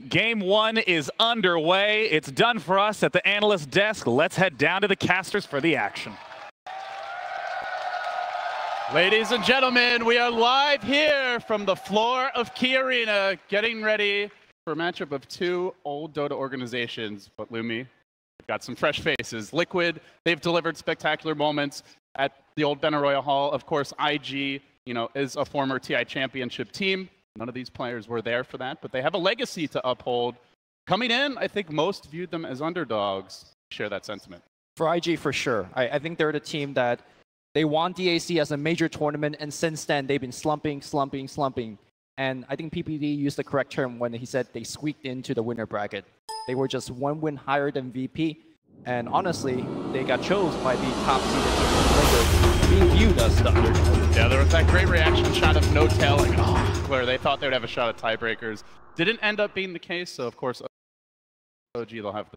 Game one is underway. It's done for us at the analyst desk. Let's head down to the casters for the action. Ladies and gentlemen, we are live here from the floor of KeyArena, getting ready for a matchup of two old Dota organizations. But Lumi, we've got some fresh faces. Liquid, they've delivered spectacular moments at the old Benaroya Hall. Of course, IG, is a former TI championship team. None of these players were there for that, but they have a legacy to uphold. Coming in, I think most viewed them as underdogs. Share that sentiment. For IG, for sure. I think they're the team that they won DAC as a major tournament, and since then, they've been slumping. And I think PPD used the correct term when he said they squeaked into the winner bracket. They were just one win higher than VP. And honestly, they got chose by the top seeded team, being viewed as the underdog. Yeah, there was that great reaction shot of no tail, where they thought they would have a shot at tiebreakers. Didn't end up being the case, so of course, OG, they'll have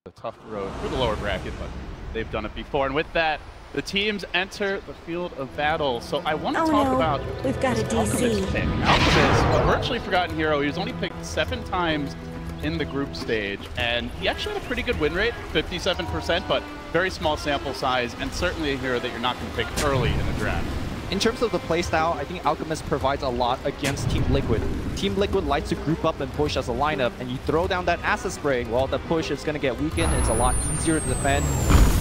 the tough road through the lower bracket, but they've done it before. And with that, the teams enter the field of battle. So I want to talk about we've got a DC. Pick. Alchemist, a virtually forgotten hero. He was only picked 7 times in the group stage, and he actually had a pretty good win rate, 57%, but very small sample size, and certainly a hero that you're not going to pick early in the draft. In terms of the playstyle, I think Alchemist provides a lot against Team Liquid. Team Liquid likes to group up and push as a lineup, and you throw down that acid spray, well, the push is going to get weakened, it's a lot easier to defend.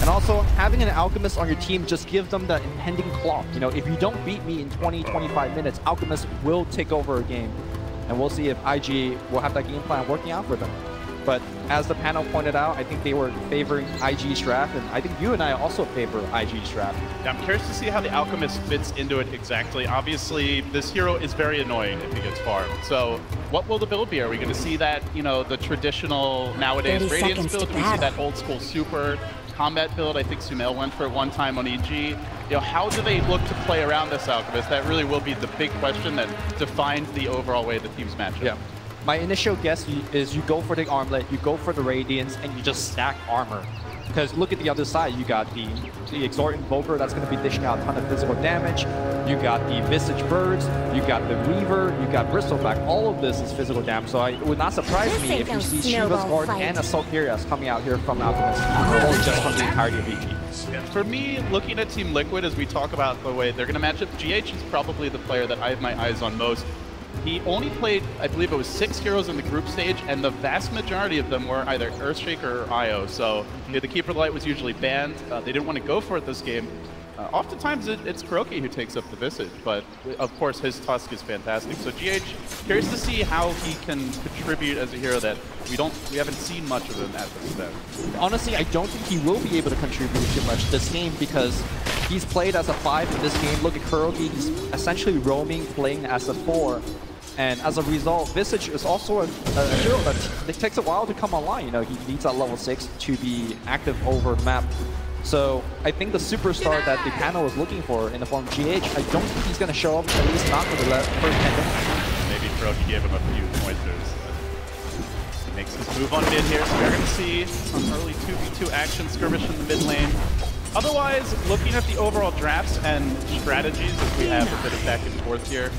And also, having an Alchemist on your team just gives them the impending clock. If you don't beat me in 20-25 minutes, Alchemist will take over a game. And we'll see if IG will have that game plan working out for them. But as the panel pointed out, I think they were favoring IG's draft, and I think you and I also favor IG's draft. Yeah, I'm curious to see how the Alchemist fits into it exactly. Obviously, this hero is very annoying if he gets farmed. So what will the build be? Are we going to see that, the traditional nowadays Radiance build? Do we see that old school super combat build? I think Sumail went for it one time on EG. How do they look to play around this Alchemist? That really will be the big question that defines the overall way the teams match up. Yeah. My initial guess is you go for the armlet, you go for the Radiance, and you just stack armor. Because look at the other side, you got the Exhort Invoker that's going to be dishing out a ton of physical damage. You got the Visage Birds, you got the Reaver, you got Bristleback. All of this is physical damage, so it would not surprise me if you see Shiva's Guard and Assault Kyrios coming out here from Alchemist, or just from the entirety of VP. For me, looking at Team Liquid, as we talk about the way they're going to match up, GH is probably the player that I have my eyes on most. He only played, I believe it was 6 heroes in the group stage, and the vast majority of them were either Earthshaker or IO. So the Keeper of the Light was usually banned. They didn't want to go for it this game. Oftentimes it's Kuroki who takes up the Visage, but of course his Tusk is fantastic. So GH, curious to see how he can contribute as a hero that we haven't seen much of him at this event. Honestly, I don't think he will be able to contribute too much this game because he's played as a 5 in this game. Look at Kuroki, he's essentially roaming, playing as a 4. And as a result, Visage is also a hero that it takes a while to come online. He needs that level 6 to be active over map. So I think the superstar that the panel is looking for in the form of GH, I don't think he's going to show up, at least not for the first 10 minutes. Maybe Kuroki gave him a few pointers. He makes his move on mid here, so we're going to see some early 2v2 action skirmish in the mid lane. Otherwise, looking at the overall drafts and strategies, as we have a bit of back and forth here,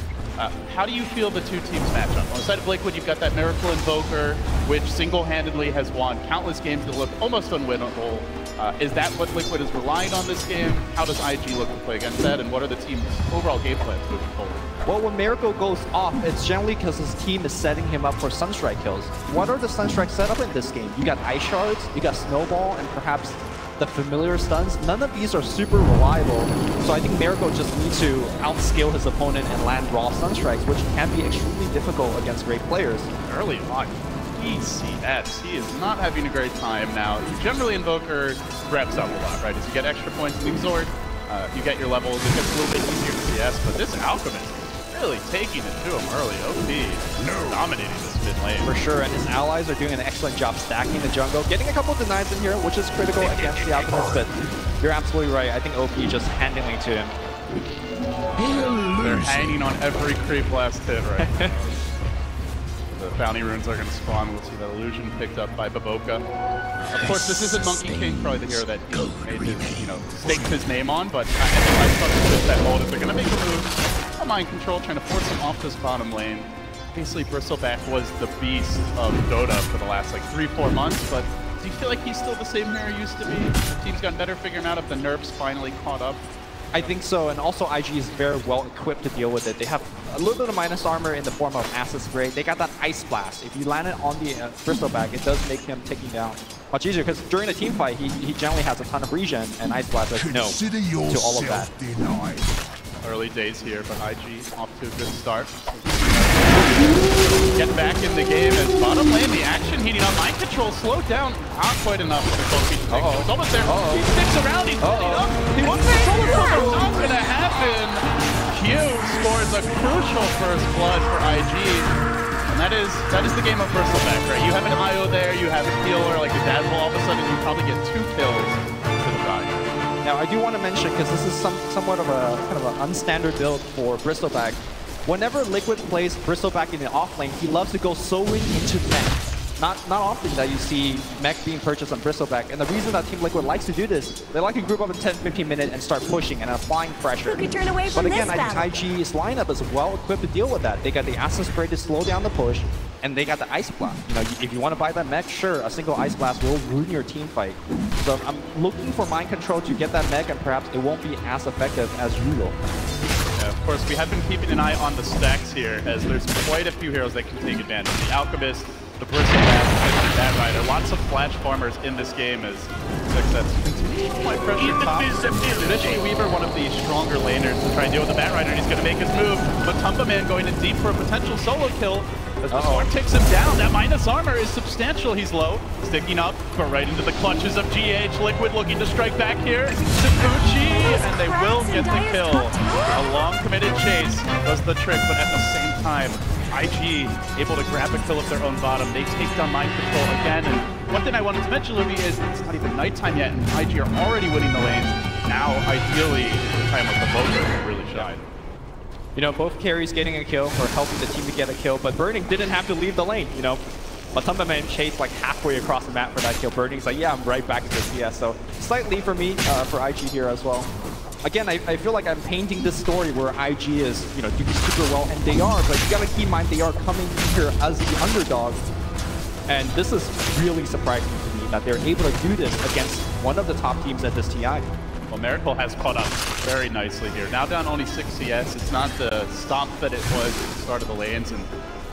how do you feel the two teams match up? On the side of Liquid, you've got that Miracle Invoker, which single-handedly has won countless games that look almost unwinnable. Is that what Liquid is relying on this game? How does IG look to play against that? And what are the team's overall game plans moving forward? Well, when Miracle goes off, it's generally because his team is setting him up for Sunstrike kills. What are the Sunstrike set up in this game? You got Ice Shards, you got Snowball, and perhaps the familiar stuns. None of these are super reliable, so I think Miracle just needs to outscale his opponent and land raw Sunstrikes, which can be extremely difficult against great players. Early on, ECS, he is not having a great time now. Generally, Invoker reps up a lot, right? As you get extra points in Exhort, you get your levels, it gets a little bit easier to CS, but this Alchemist really taking it to him early. OP dominating this mid lane. For sure, and his allies are doing an excellent job stacking the jungle, getting a couple of denies in here, which is critical against the Alchemist, but you're absolutely right. I think OP just handing it to him. They're hanging on every creep last hit, right? The bounty runes are going to spawn. We'll see that illusion picked up by Baboka. Of course, this isn't Monkey King, probably the hero that he made his, staked his name on, but I think I thought that hold if they're going to make a move. Mind control, trying to force him off this bottom lane. obviously Bristleback was the beast of Dota for the last like 3-4 months, but do you feel like he's still the same hero he used to be? The team's gotten better figuring out if the nerfs finally caught up. I think so, and also IG is very well equipped to deal with it. They have a little bit of minus armor in the form of Acid Spray. They got that Ice Blast. If you land it on the Bristleback, it does make him taking down much easier, because during a team fight, he generally has a ton of regen, and Ice Blast says no to all of that. Denied. Early days here, but IG off to a good start. Get back in the game as bottom lane, the action heating up. Mind control slowed down, not quite enough for the Kofi to take. It's almost there. He sticks around, he's holding up. He wants to control it, but not going to happen. Q scores a crucial first blood for IG. And that is the game of Bristleback, right? You have an IO there, you have a healer like a Dazzle, all of a sudden you probably get 2 kills to the guy. Now, I do want to mention, because this is somewhat of a kind of an unstandard build for Bristleback. Whenever Liquid plays Bristleback in the off lane, he loves to go soloing into mech. Not often that you see mech being purchased on Bristleback, and the reason that Team Liquid likes to do this, they like to group up in 10-15 minutes and start pushing and applying pressure. Who could turn away from but again, this I think IG's lineup is well equipped to deal with that. They got the Acid Spray to slow down the push, and they got the Ice Blast. You know, if you want to buy that mech, sure, a single Ice Blast will ruin your team fight. So I'm looking for Mind Control to get that mech, and perhaps it won't be as effective as Yulo. Yeah, of course, we have been keeping an eye on the stacks here, as there's quite a few heroes that can take advantage. The Alchemist, the Bristleback, and the Bat Rider. Lots of flash farmers in this game as Success continues to apply pressure top. Traditionally, Weaver, one of the stronger laners, to try and deal with the Bat Rider, and he's going to make his move. But Tumbaman going in deep for a potential solo kill. As the Storm takes him down, that minus armor is substantial. He's low, sticking up, but right into the clutches of GH. Liquid looking to strike back here. Takuchi, and they will get the kill. A long committed chase does the trick, but at the same time, IG able to grab a kill of their own bottom. They take down Mind Control again. And one thing I wanted to mention, Luby, is it's not even nighttime yet, and IG are already winning the lanes. Now, ideally, the time of the Boca really shine. You know, both carries getting a kill or helping the team to get a kill, but Burning didn't have to leave the lane, you know. But Tumbaman chased like halfway across the map for that kill. Burning's like, yeah, I'm right back into CS. So slight lead for me, for IG here as well. Again, I feel like I'm painting this story where IG is, you know, doing super well, and they are, but you gotta keep in mind they are coming here as the underdog. And this is really surprising to me that they're able to do this against one of the top teams at this TI. Well, Miracle has caught up very nicely here. Now down only 6 CS. It's not the stomp that it was at the start of the lanes, and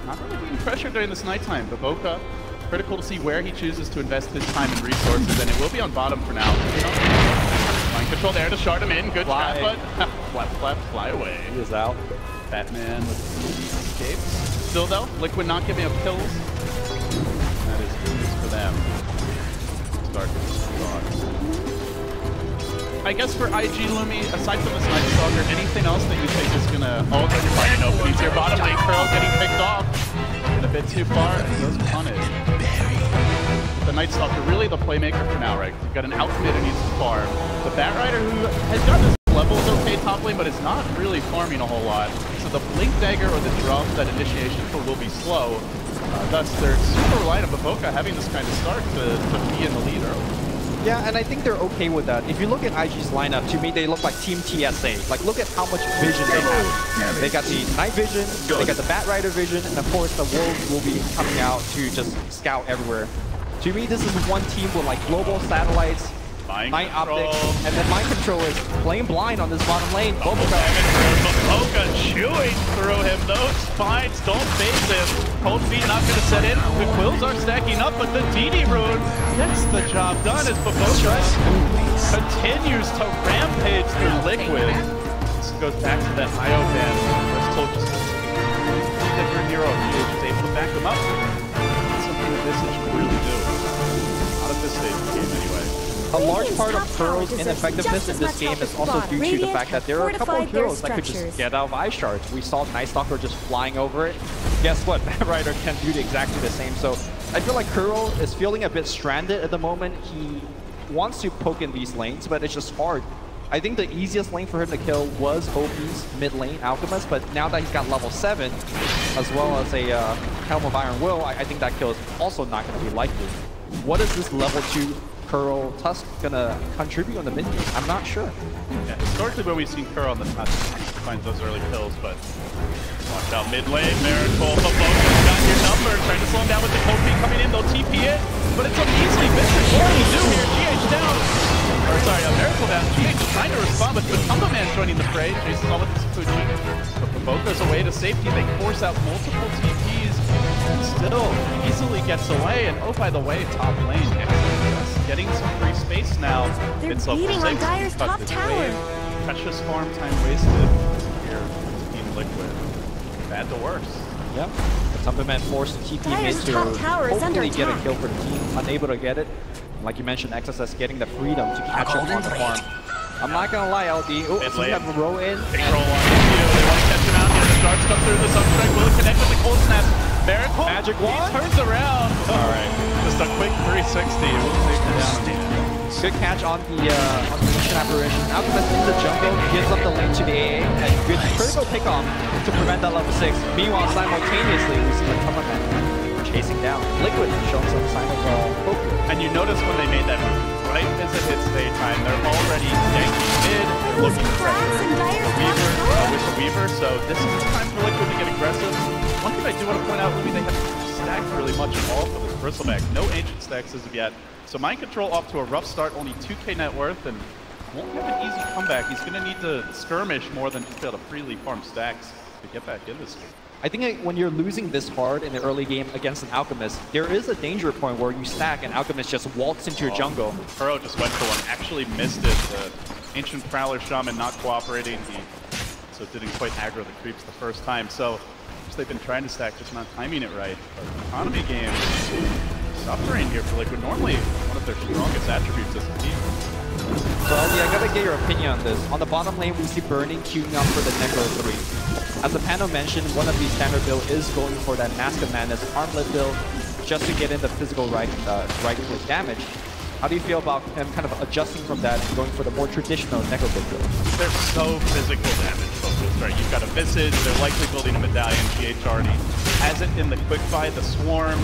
not really being pressured during this nighttime. But Boca, critical to see where he chooses to invest his time and resources, and it will be on bottom for now. Mind control there to shard him in. Good trap, but fly away. He is out. Batman with escape. Still though, Liquid not giving up kills. That is good news for them. Start I guess for IG, Lumi, aside from this Night Stalker, anything else that you think is gonna... Oh, you're finding openings here. Bottom lane, Curl getting picked off. A bit too far, and goes punished. The Night Stalker, really the playmaker for now, right? You've got an outfit and needs to farm. The Bat Rider, who has got his levels okay top lane, but it's not really farming a whole lot. So the Blink Dagger or the Drum, that initiation for will be slow. Thus, they're super reliant on Boca having this kind of start to be in the lead early. Yeah, and I think they're okay with that. If you look at IG's lineup, to me, they look like Team TSA. Like, look at how much vision they have. They got the night vision, they got the Bat Rider vision, and of course, the Wolves will be coming out to just scout everywhere. To me, this is one team with like global satellites, night optics, and then Mind Control is playing blind on this bottom lane. Boca chewing through him. Those spines don't phase him. Cold feet not going to set in. The Quills are stacking up, but the DD rune gets the job done as Baboka continues to rampage through Liquid. This goes back to that IO ban. Bristol just a different hero. He is able to back them up. That's something that this should really do. Not at this stage of the game anyway. A large part of Curl's ineffectiveness in this game is also due to the fact that there are a couple of heroes that could just get out of Ice Shards. We saw Night Stalker just flying over it. Guess what? Bat Rider can do exactly the same. So I feel like Curl is feeling a bit stranded at the moment. He wants to poke in these lanes, but it's just hard. I think the easiest lane for him to kill was OP's mid lane, Alchemist, but now that he's got level 7, as well as a Helm of Iron Will, I think that kill is also not going to be likely. What is this level 2 Curl Tusk gonna contribute on the mid game? I'm not sure. Yeah, historically when we've seen Curl on the top, he finds those early kills, but Watch out mid lane, Miracle. Baboka's got your number. Trying to slow him down with the Kofi coming in. They'll TP it, but it's so easily missed. What do we do here? GH down. Or sorry, Miracle down. GH trying to respond, but Tumba Man joining the fray. Jason's all with the Sakuchi. But Baboka's away to safety. They force out multiple TPs. And still easily gets away. And oh, by the way, top lane. Invictus getting some free space now. They're it's beating on Dire's top tower. Precious farm time wasted here for Team Liquid. Bad to worse. Yep. The Tumberman forced TP mid to hopefully get a kill for the team. Unable to get it. Like you mentioned, XSS getting the freedom to catch up on the farm. I'm not gonna lie, LD. Oh, so we have a row in. Big roll on Tito. They want to catch him out here. The darts come through the Sunstrike. Will it connect with the cold snap? Miracle. Magic wand. He turns around. All right. Just a quick 360. We'll take it down. Good catch on the Mission Apparition. Alchemist in the jungle, gives up the lane to the AA, and good critical pick-off to prevent that level 6. Meanwhile, simultaneously, we see the Tumberman chasing down Liquid, showing some sign of focus. And you notice when they made that move, right as it hits daytime, they're already yanking mid, looking for the Weaver, so this is the time for Liquid to get aggressive. One thing I do want to point out, Louis, they haven't stacked really much at all for this Bristleback. No ancient stacks as of yet. So Mind Control off to a rough start, only 2k net worth, and won't have an easy comeback. He's going to need to skirmish more than just be able to freely farm stacks to get back in this game. I think when you're losing this hard in the early game against an Alchemist, there is a danger point where you stack and Alchemist just waltz into your jungle. Kuro just went for one, actually missed it. The Ancient Prowler Shaman not cooperating, so didn't quite aggro the creeps the first time. So they've been trying to stack, just not timing it right. But the economy game suffering here for Liquid. Normally one of their strongest attributes as a team. So I gotta get your opinion on this. On the bottom lane, we see Burning queuing up for the Necro 3. As the panel mentioned, one of these standard build is going for that Mask of Madness armlet build just to get in the physical right-click damage. How do you feel about him kind of adjusting from that and going for the more traditional Necro build? They're so physical damage focused, right? You've got a Visage, they're likely building a medallion. GH already has it in the quick buy, the Swarm,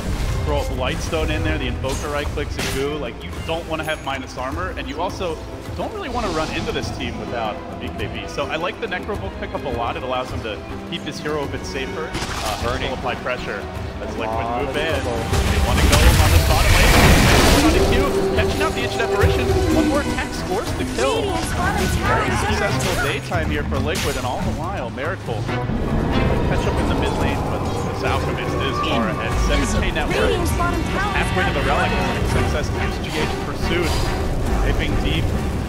throw a Blightstone in there, the Invoker right clicks and goo. Like, you don't want to have minus armor, and you also don't really want to run into this team without a BKB. So I like the Necrobolt pickup a lot. It allows him to keep his hero a bit safer. Burning, apply pressure as Liquid move in. They want to go on this bottom lane. On the queue, catching out the Ancient Apparition. One more attack scores the kill. Very successful daytime here for Liquid, and all the while, Miracle catch up in the mid lane, but this Alchemist is far ahead. 7k net worth. Halfway to the Relic. Success times GH pursued. Diving deep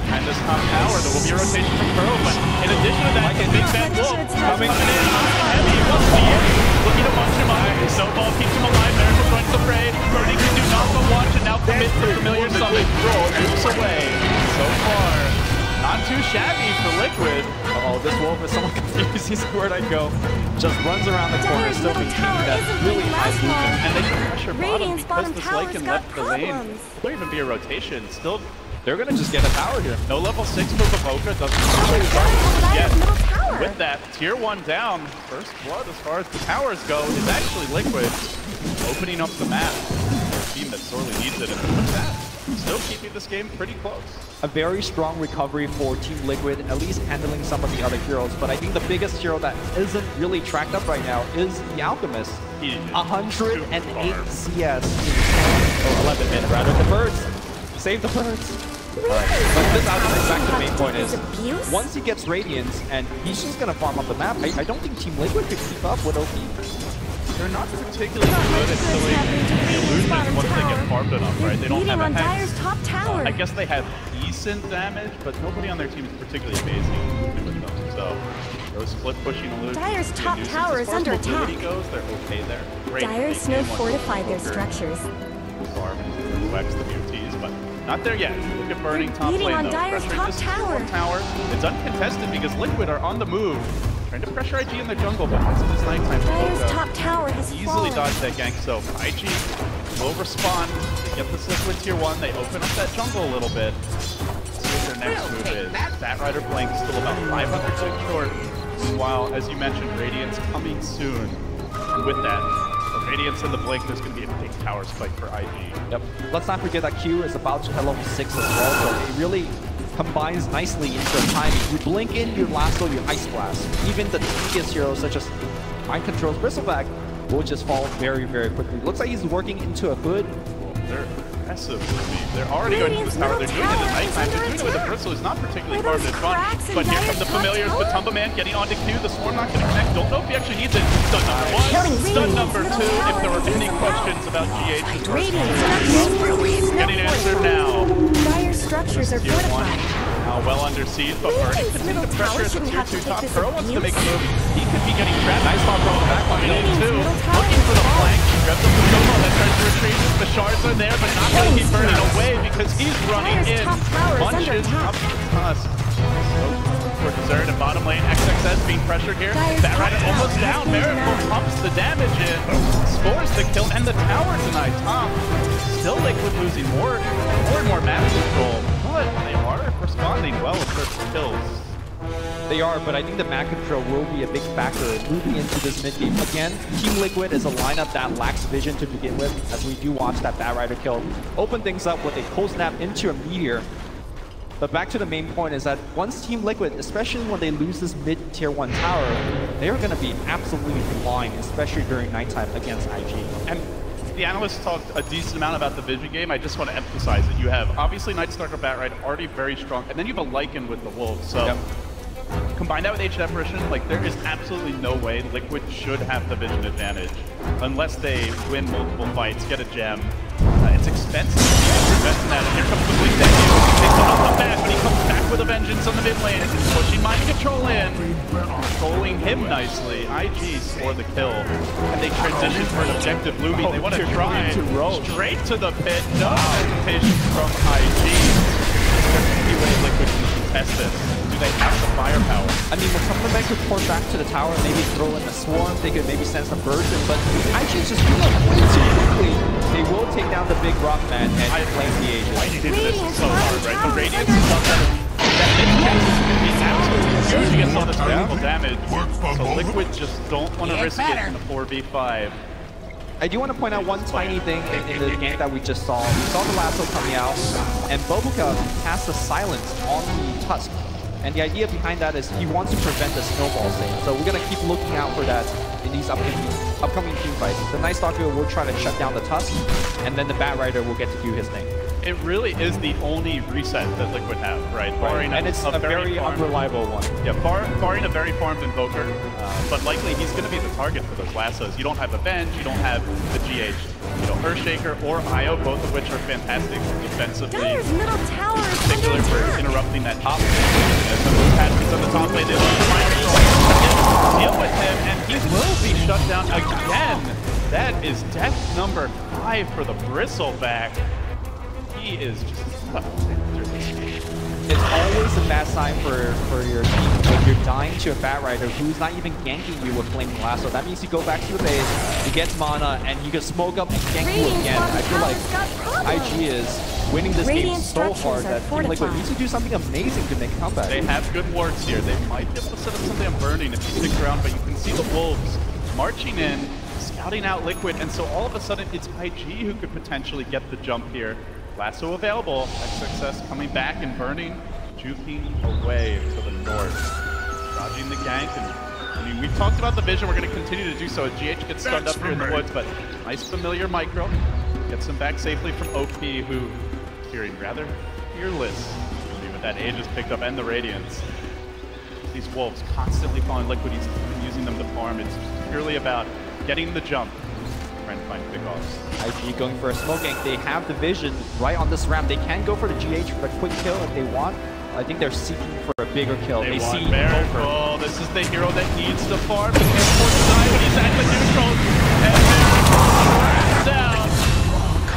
behind this top tower. There will be a rotation from Kuro, but in addition to that, Big Bad Wolf coming in. Heavy once again, looking to punch him up. Snowball keeps him alive. Miracle joins the fray. Burning can do not but watch, and now commit to familiar summon. Moves away. So far, not too shabby for Liquid. Oh, this Wolf is somewhat confused. He's where'd I go? Just runs around the corner, still maintaining that really high movement. And they can pressure bottom because this Lycan left the lane. There'll even be a rotation. Still, they're gonna just get a tower here. No level 6 for Baboka. Doesn't really start yet. With that, tier 1 down. First blood as far as the towers go is actually Liquid. Opening up the map. A team that sorely needs it. And with that, still keeping this game pretty close. A very strong recovery for Team Liquid, at least handling some of the other heroes. But I think the biggest hero that isn't really tracked up right now is the Alchemist. 108 CS. Or 11 min rather. The birds. Save the birds. Alright, but this Alchemist, back to the main point is, once he gets Radiance, and he's just going to farm up the map, I don't think Team Liquid could keep up with OP. They're not particularly good at killing the illusions once they get farmed enough, right? They don't have a hex. I guess they have decent damage, but nobody on their team is particularly amazing with them. So those split pushing illusions. Dire's top tower is under attack. Goes, they're okay there. Great. Dire's snow fortified their structures. Farm and wax the BOTs, but not there yet. Look at Burning top lane though. Dire's top tower. It's uncontested because Liquid are on the move. Trying to pressure IG in the jungle, but because it is nighttime, Dire's top tower has easily dodged that gank. So IG will respond. They get this Liquid tier 1. They open up that jungle a little bit. Let's see what their next move is. That Rider Blink is still about 500 ticks short. Meanwhile, as you mentioned, Radiance coming soon. And with that, the Radiance and the Blink, there's going to be a big tower spike for IG. Yep. Let's not forget that Q is about to hit level 6 as well, so it really combines nicely into the timing. You blink in, you lasso, you ice blast. Even the tankiest heroes such as mind controls Bristleback will just fall very, very quickly. Looks like he's working into a hood. They're aggressive. They're already going to this tower. They're doing it at nighttime. They're doing it with the Bristle. It's not particularly hard to fun. But here come the familiars. The Tumba Man getting onto Q. The Swarm not going to connect. Don't know if he actually needs it. Stun number one. Stun number two. If there were any questions about GH's getting answered now. Dire structures are fortified. Now well under siege, but Birdie continuing to pressure at the tier 2 top. Kuro wants to make a move. He could be getting trapped. Nice ball thrown back on it too. Looking for the flank. Grabs up the Domo, then tries to retreat. The shards are there, but not going to keep Birdie away because he's running in. Punches up the tusk. For Desert and bottom lane, XXS being pressured here. That Rider almost down. Miracle pumps the damage in. Scores the kill and the tower tonight. Top. Still Liquid losing more and more map control. But they are responding well with first kills. They are, but I think the map control will be a big factor moving into this mid game. Again, Team Liquid is a lineup that lacks vision to begin with, as we do watch that Bat Rider kill open things up with a cold snap into a meteor. But back to the main point is that once Team Liquid, especially when they lose this mid tier 1 tower, they're going to be absolutely flying, especially during nighttime against IG. And the analysts talked a decent amount about the vision game. I just want to emphasize it. You have obviously Nightstalker Bat Rider already very strong, and then you have a Lycan with the Wolves. So combine that with H Depression, like there is absolutely no way Liquid should have the vision advantage unless they win multiple fights, get a gem. It's expensive to invest in that. And here comes the Blink Deck. Takes one off the bat, but he comes back with a vengeance on the mid lane. Pushing mind control in. Controlling him nicely. IG score the kill. And they transition for an objective Lumi. They want to try straight to the pit. No hesitation from IG. There's any way Liquid can contest this. Do they have the firepower? I mean, when someone could port back to the tower, maybe throw in a swarm, they could maybe send some version, but IG is just doing it way too quickly. They will take down the big rock man and flame the Aegis. Fighting into this is so hard, right? The Radiance is up there. That mid-cast is going to be absolutely huge against all this critical damage. So Liquid just don't want to risk it in the 4v5. I do want to point out one tiny thing in the game that we just saw. We saw the lasso coming out, and Bobuka cast a silence on the Tusk. And the idea behind that is he wants to prevent the snowball thing. So we're going to keep looking out for that in these upcoming team fights. The Nightstalker will try to shut down the Tusk, and then the Bat Rider will get to do his thing. It really is the only reset that Liquid have, right? Barring and it's a very unreliable one. Yeah, barring a very farmed Invoker, but likely he's going to be the target for those lassos. You don't have Avenge, you don't have the GH. You know, Earthshaker or Io, both of which are fantastic defensively. Dire's middle tower is particularly for interrupting that top lane. As the move happens on the top lane, they want to try and deal with him, and he will be shut down again. That is death number 5 for the Bristleback. He is just It's always a bad sign for your team when you're dying to a Bat Rider who's not even ganking you with Flaming Lasso. That means you go back to the base, you get mana, and you can smoke up and gank you again. I feel like IG is winning this game so hard that Team Liquid needs to do something amazing to make a comeback. They have good wards here. They might be able to set up something on Burning if he sticks around, but you can see the Wolves marching in, scouting out Liquid, and so all of a sudden it's IG who could potentially get the jump here. Lasso available, XXS coming back and Burning, juking away to the north. Dodging the gank, and I mean, we've talked about the vision, we're going to continue to do so. GH gets stunned up here in the woods, but nice familiar micro. Gets him back safely from OP, who appearing rather fearless. With that Aegis picked up and the Radiance. These Wolves constantly following Liquid, he's using them to farm. It's purely about getting the jump. Trying to find pickoffs. IG going for a smoke gank. They have the vision right on this ramp. They can go for the GH for a quick kill if they want. I think they're seeking for a bigger kill. They see Miracle. This is the hero that needs to farm. He can't afford to die when he's at the neutral. And down.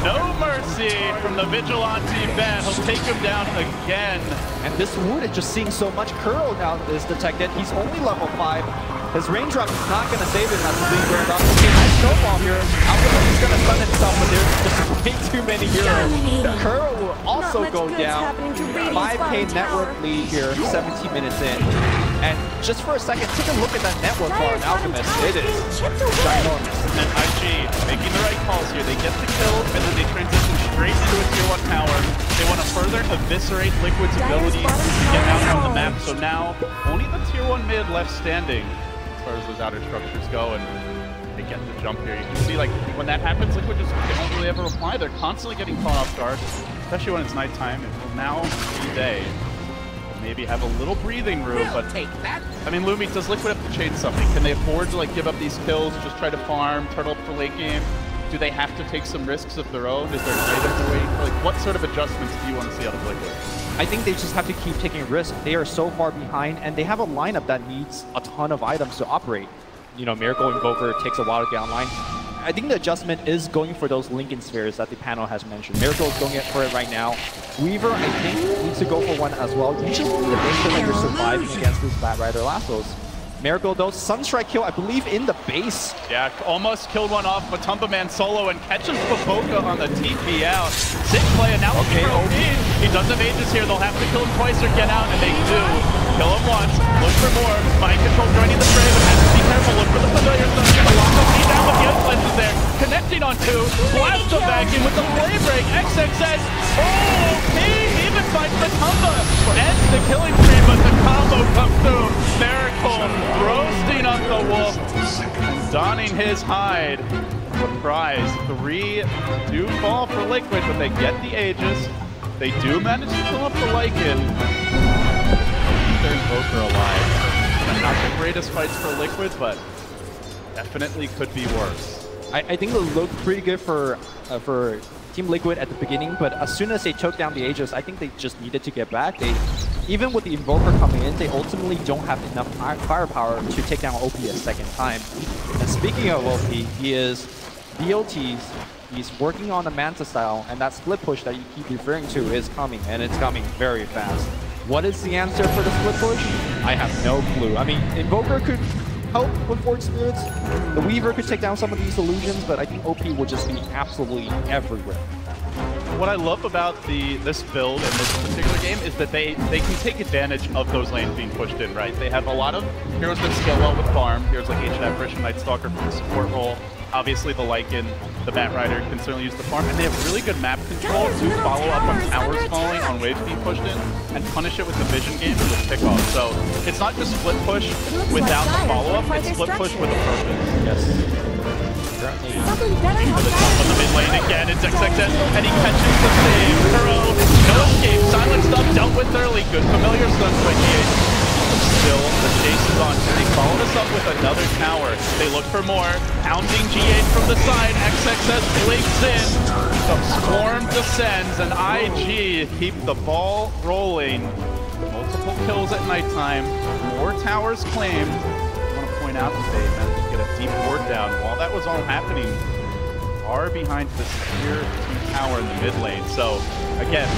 No mercy from the Vigilante Bat. He'll take him down again. And this Wood is just seeing so much. Curl now is detected. He's only level 5. His raindrop is not going to save him as being burned off. Okay, nice snowball here. Alchemist is going to stun himself, but there's just way too many heroes. Curl will also go down. 5k network lead here, 17 minutes in. And just for a second, take a look at that network bar on Alchemist. It is ginormous. And IG making the right calls here. They get the kill, and then they transition straight into a tier 1 tower. They want to further eviscerate Liquid's ability to get out on the map. So now, only the tier 1 mid left standing. far as those outer structures go, and they get the jump here. You can see, like, when that happens, Liquid just they don't really ever reply. They're constantly getting caught off guard, especially when it's nighttime. It will now be day. Maybe have a little breathing room, but take that. I mean, Lumi, does Liquid have to change something? Can they afford to, like, give up these kills, just try to farm, turtle up for late game? Do they have to take some risks of their own? Is there an item to wait? Like, what sort of adjustments do you want to see out of Liquid? I think they just have to keep taking risks. They are so far behind, and they have a lineup that needs a ton of items to operate. You know, Miracle Invoker takes a while to get online. I think the adjustment is going for those Lincoln Spheres that the panel has mentioned. Miracle is going for it right now. Weaver, I think, needs to go for one as well. You just need to make sure that you're surviving against these Bat Rider lassos. Miracle, though, Sunstrike kill, I believe, in the base. Yeah, almost killed one off Matumba Man solo and catches Baboka on the TP out. Sick play, and now looking for OP. He does have Aegis here. They'll have to kill him twice or get out, and they do. Kill him once, look for more. Mind control joining the fray, but has to be careful. Look for the familiar. So he's gonna lock OP down, but the Unflash is there. Connecting on two. Blast the back in with the play break. XXS. Oh, OP even finds Matumba. Ends the killing spree, but the combo comes through. Miracle roasting up the wolf, donning his hide. The prize, 3 do fall for Liquid, but they get the Aegis. They do manage to kill up the Lycan. Their Invoker alive. Not the greatest fights for Liquid, but definitely could be worse. I think it looked pretty good for Team Liquid at the beginning, but as soon as they took down the Aegis, I think they just needed to get back. Even with the Invoker coming in, they ultimately don't have enough firepower to take down OP a second time. And speaking of OP, he is BOTs, he's working on the Manta style, and that split push that you keep referring to is coming, and it's coming very fast. What is the answer for the split push? I have no clue. I mean, Invoker could help with Forge Spirits. The Weaver could take down some of these illusions, but I think OP will just be absolutely everywhere. What I love about this build and this particular game is that they can take advantage of those lanes being pushed in, right? They have a lot of heroes that scale well with farm. Heroes like H&F, and Night Stalker for the support role. Obviously the Lycan, the Bat Rider can certainly use the farm, and they have really good map control to follow up on towers falling, on waves being pushed in, and punish it with the vision game and with pickoff. So it's not just split push without the follow-up, it's split push with a purpose. Yes. Something better For the help top of the mid lane again, it's XXS, and he catches the save. Kuro, no escape, silenced up, dealt with early, good familiar stuns by GH. Still, the chase is on. They followed us up with another tower. They look for more. Pounding G8 from the side. XXS blinks in. The swarm descends, and IG keep the ball rolling. Multiple kills at nighttime. More towers claimed. I want to point out that they managed to get a deep ward down. While that was all happening, are behind this tier 2 tower in the mid lane. So again,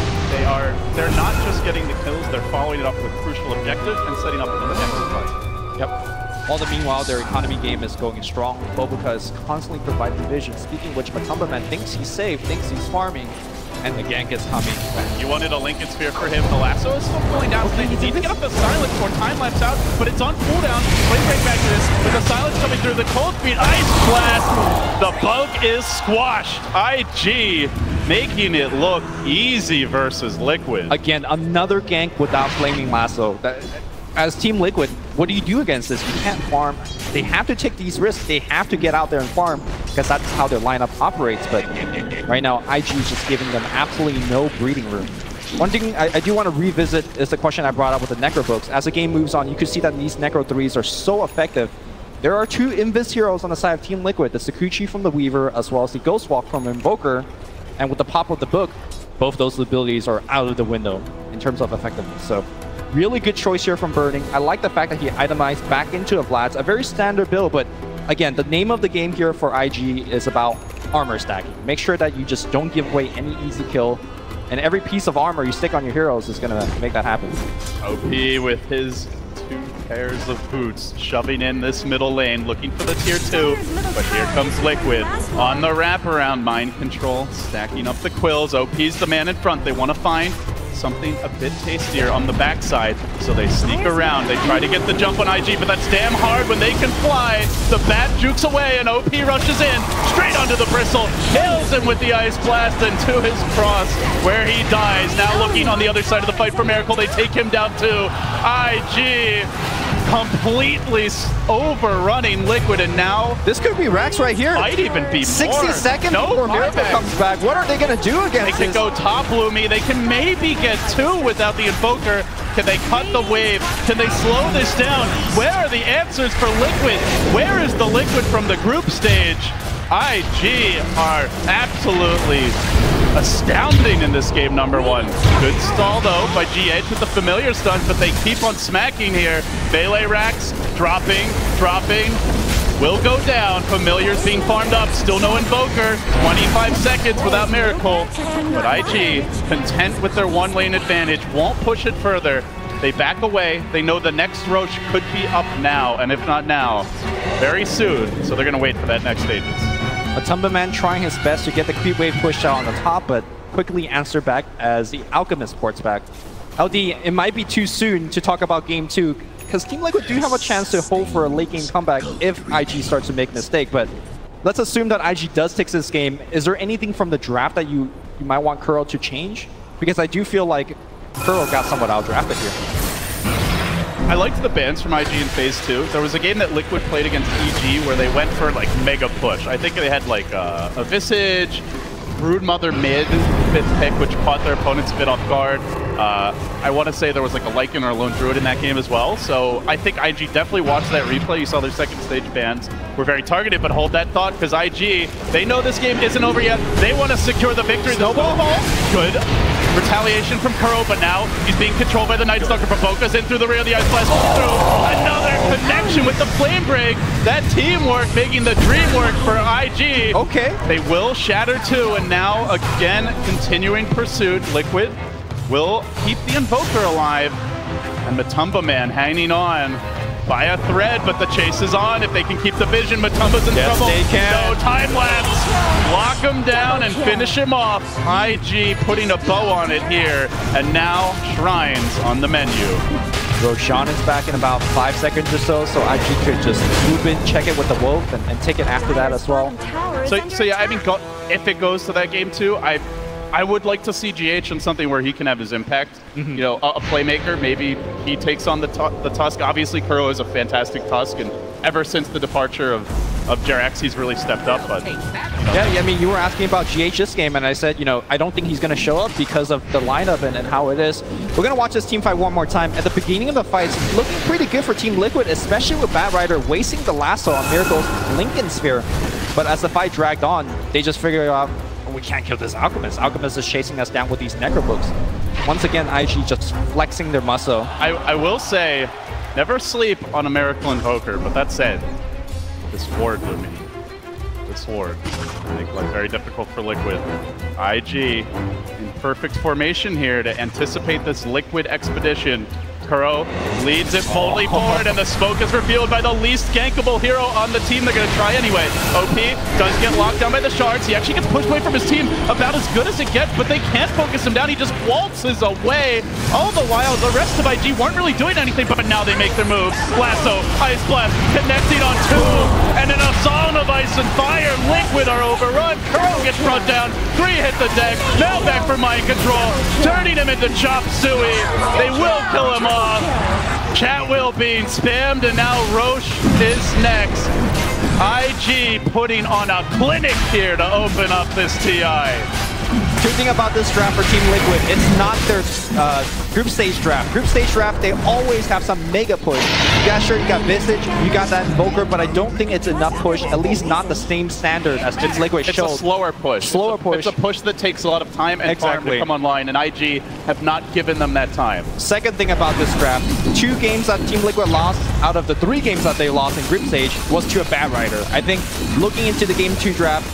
they're not just getting the kills, they're following it up with crucial objectives and setting up another extra fight. Yep. All the meanwhile, their economy game is going strong. Bobuka is constantly providing vision. Speaking of which, Matumba Man thinks he's safe, thinks he's farming, and the gank is coming. You wanted a Lincoln Sphere for him. The lasso is still pulling down. They need to get up the silence before time lapse out, but it's on cooldown. Play break back to this with the silence coming through. The cold feet, ice blast. The bug is squashed. IG making it look easy versus Liquid. Again, another gank without flaming lasso. As Team Liquid, what do you do against this? You can't farm. They have to take these risks. They have to get out there and farm because that's how their lineup operates. But right now, IG is just giving them absolutely no breathing room. One thing I do want to revisit is the question I brought up with the Necro books. As the game moves on, you can see that these Necro 3s are so effective. There are 2 Invis heroes on the side of Team Liquid, the Sakuchi from the Weaver, as well as the Ghostwalk from Invoker. And with the pop of the book, both those abilities are out of the window in terms of effectiveness. So really good choice here from Burning. I like the fact that he itemized back into a Vlad's, a very standard build, but again, the name of the game here for IG is about armor stacking. Make sure that you just don't give away any easy kill, and every piece of armor you stick on your heroes is going to make that happen. OP with his 2 pairs of boots, shoving in this middle lane, looking for the tier 2, but here comes Liquid on the wraparound. Mind control, stacking up the quills. OP's the man in front. They want to find something a bit tastier on the backside, so they sneak around. They try to get the jump on IG, but that's damn hard when they can fly. The bat jukes away, and OP rushes in, straight onto the bristle, kills him with the ice blast, and to his cross, where he dies. Now looking on the other side of the fight for Miracle, they take him down too. IG completely overrunning Liquid, and now this could be Rex right here. Might even be 60 more. seconds No before Miracle buyback. comes back. What are they going to do against They can this? go top Lumi. They can maybe get 2 without the Invoker. Can they cut the wave? Can they slow this down? Where are the answers for Liquid? Where is the Liquid from the group stage? IG are absolutely astounding in this game, number 1. Good stall, though, by GH with the familiar stuns, but they keep on smacking here. Melee racks dropping. Will go down. Familiars being farmed up. Still no Invoker. 25 seconds without Miracle. But IG, content with their 1-lane advantage, won't push it further. They back away. They know the next Roche could be up now, and if not now, very soon. So they're going to wait for that next stages. Matumba Man trying his best to get the creep wave pushed out on the top, but quickly answered back as the Alchemist ports back. LD, it might be too soon to talk about Game 2, because Team Liquid do have a chance to hold for a late game comeback if IG starts to make a mistake, but let's assume that IG does take this game. Is there anything from the draft that you might want Kuro to change? Because I do feel like Kuro got somewhat out-drafted here. I liked the bans from IG in Phase 2. There was a game that Liquid played against EG where they went for like mega push. I think they had like a Visage, Broodmother mid, 5th pick, which caught their opponents a bit off guard. I want to say there was like a Lycan or a Lone Druid in that game as well. So I think IG definitely watched that replay. You saw their second stage bans were very targeted, but hold that thought because IG, they know this game isn't over yet. They want to secure the victory. Snowball. Good retaliation from Kuro, but now he's being controlled by the Night Stalker. Provoca's in through the rear of the Ice Blast. Through another connection with the Flame Break. That teamwork making the dream work for IG. Okay. They will shatter 2, and now again continuing pursuit. Liquid will keep the Invoker alive, and Matumba Man hanging on by a thread, but the chase is on. If they can keep the vision, Matumba's in trouble. They can. No, time lapse. Lock him down and finish him off. IG putting a bow on it here, and now Shrines on the menu. Roshan is back in about 5 seconds or so IG could just move in, check it with the Wolf, and take it after that as well. So yeah, I mean, if it goes to that game too, I would like to see GH in something where he can have his impact. You know, a playmaker, maybe he takes on the Tusk. Obviously, Kuro is a fantastic Tusk, and ever since the departure of Jarex, he's really stepped up. But yeah, I mean, you were asking about GH this game, and I said, you know, I don't think he's going to show up because of the lineup and how it is. We're going to watch this team fight one more time. At the beginning of the fight, it's looking pretty good for Team Liquid, especially with Batrider wasting the lasso on Miracle's Lincoln Sphere. But as the fight dragged on, they just figured out, we can't kill this Alchemist. Alchemist is chasing us down with these Necrobooks. Once again, IG just flexing their muscle. I will say, never sleep on a Miracle Invoker, but that said, this ward, Lumi. This ward, I think, like, very difficult for Liquid. IG in perfect formation here to anticipate this Liquid expedition. Kuro leads it boldly forward, and the smoke is revealed by the least gankable hero on the team. They're going to try anyway. OP does get locked down by the shards. He actually gets pushed away from his team, about as good as it gets, but they can't focus him down. He just waltzes away. All the while, the rest of IG weren't really doing anything, but now they make their move. Lasso, Ice Blast, connecting on 2, and in a song of ice and fire, Liquid are overrun. Kuro gets brought down. 3 hit the deck. Now back for mind control, turning him into Chop Suey. They will kill him off. Chat wheel being spammed, and now Roche is next. IG putting on a clinic here to open up this TI. Good thing about this draft for Team Liquid, it's not their group stage draft. Group stage draft, they always have some mega push. Yeah, sure, you got Visage, you got that Invoker, but I don't think it's enough push, at least not the same standard as Team Liquid showed. It's a slower push. It's a push that takes a lot of time and farm to come online, and IG have not given them that time. Second thing about this draft, 2 games that Team Liquid lost out of the 3 games that they lost in group stage was to a Batrider. I think looking into the Game 2 draft,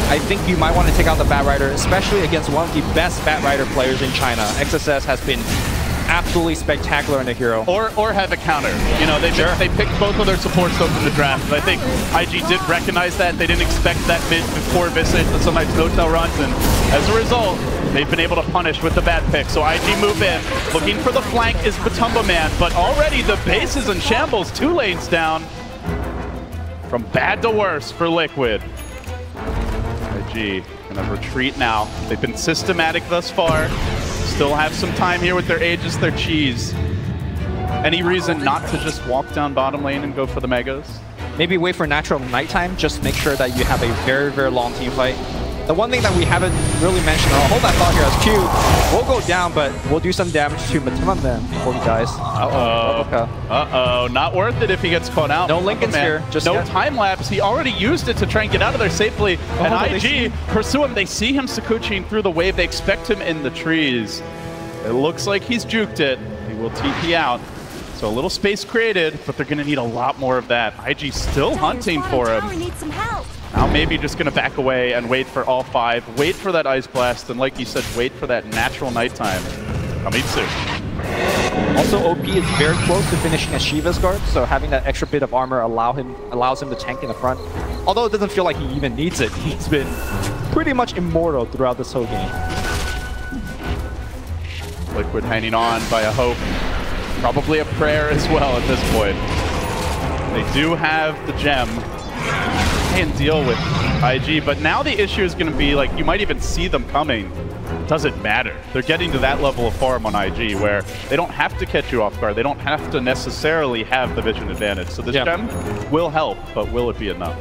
I think you might want to take out the Batrider, especially against one of the best Batrider players in China. XSS has been absolutely spectacular in the hero. Or have a counter. You know, they picked both of their supports to open the draft. And I think IG did recognize that. They didn't expect that mid before Visage and sometimes no-tail runs. And as a result, they've been able to punish with the bad pick. So IG move in. Looking for the flank is Matumba Man. But already the base is in shambles. 2 lanes down. From bad to worse for Liquid. IG gonna retreat now. They've been systematic thus far. Still have some time here with their Aegis, their cheese. Any reason not to just walk down bottom lane and go for the megas? Maybe wait for natural nighttime, just make sure that you have a very, very long team fight. The one thing that we haven't really mentioned, I'll hold that thought here as Q. We'll go down, but we'll do some damage to Matumam before he dies. Uh-oh. Not worth it if he gets caught out. No Lincoln Sphere. Just no time lapse. He already used it to try and get out of there safely. And IG pursue him. They see him Sakuchiing through the wave. They expect him in the trees. It looks like he's juked it. He will TP out. So a little space created, but they're going to need a lot more of that. IG still hunting for him. Now maybe just going to back away and wait for all 5. Wait for that Ice Blast, and like you said, wait for that natural nighttime. Coming soon. Also, OP is very close to finishing a Shiva's guard, so having that extra bit of armor allows him to tank in the front. Although it doesn't feel like he even needs it. He's been pretty much immortal throughout this whole game. Liquid hanging on by a hope. Probably a prayer as well at this point. They do have the gem. And deal with IG, but now the issue is going to be, like, you might even see them coming. Doesn't matter. They're getting to that level of farm on IG where they don't have to catch you off guard. They don't have to necessarily have the vision advantage. So this gem will help, but will it be enough?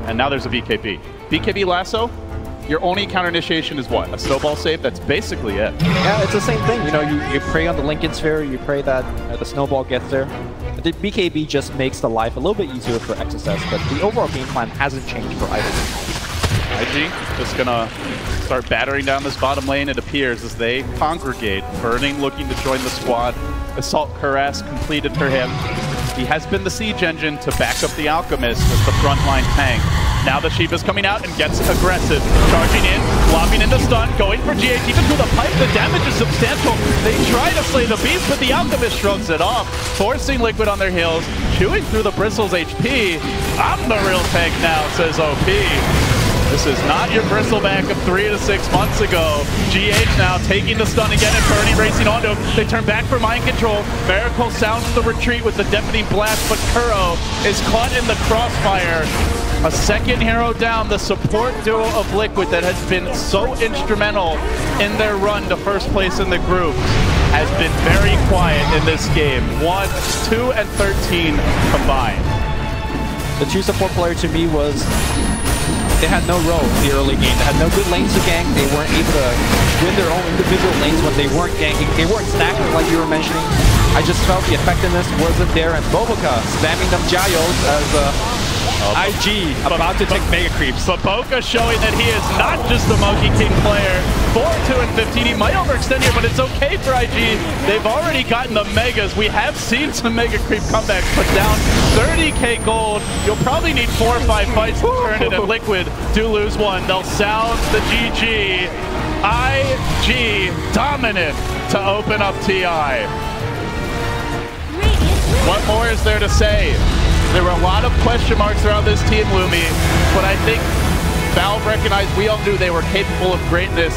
And now there's a BKB. BKB lasso, your only counter initiation is what? A snowball save? That's basically it. Yeah, it's the same thing. You know, you pray on the Lincoln Sphere, you pray that the snowball gets there. The BKB just makes the life a little bit easier for XSS, but the overall game plan hasn't changed for either. IG just gonna start battering down this bottom lane, it appears, as they congregate. Burning looking to join the squad. Assault Cuirass completed for him. He has been the siege engine to back up the Alchemist as the frontline tank. Now the Shiva's coming out and gets aggressive. Charging in, lobbing in the stun, going for GH, even through the pipe, the damage is substantial. They try to slay the beast, but the Alchemist shrugs it off, forcing Liquid on their heels, chewing through the Bristle's HP. I'm the real tank now, says OP. This is not your Bristleback of 3 to 6 months ago. GH now taking the stun again and Bernie racing onto him. They turn back for mind control. Miracle sounds the retreat with the deafening blast, but Kuro is caught in the crossfire. A second hero down, the support duo of Liquid that has been so instrumental in their run to first place in the group has been very quiet in this game. 1, 2, and 13 combined. The 2 support player to me was, they had no role in the early game. They had no good lanes to gank. They weren't able to win their own individual lanes when they weren't ganking. They weren't stacking like you were mentioning. I just felt the effectiveness wasn't there, and Boboka spamming them Gyos as IG about to take mega creeps. But Boca showing that he is not just a Monkey King player. 4, 2, and 15. He might overextend here, but it's okay for IG. They've already gotten the megas. We have seen some mega creep comebacks, but down 30k gold. You'll probably need 4 or 5 fights to turn it, and Liquid do lose one. They'll sound the GG. IG dominant to open up TI. What more is there to say? There were a lot of question marks around this team, Lumi, but I think Valve recognized, we all knew they were capable of greatness.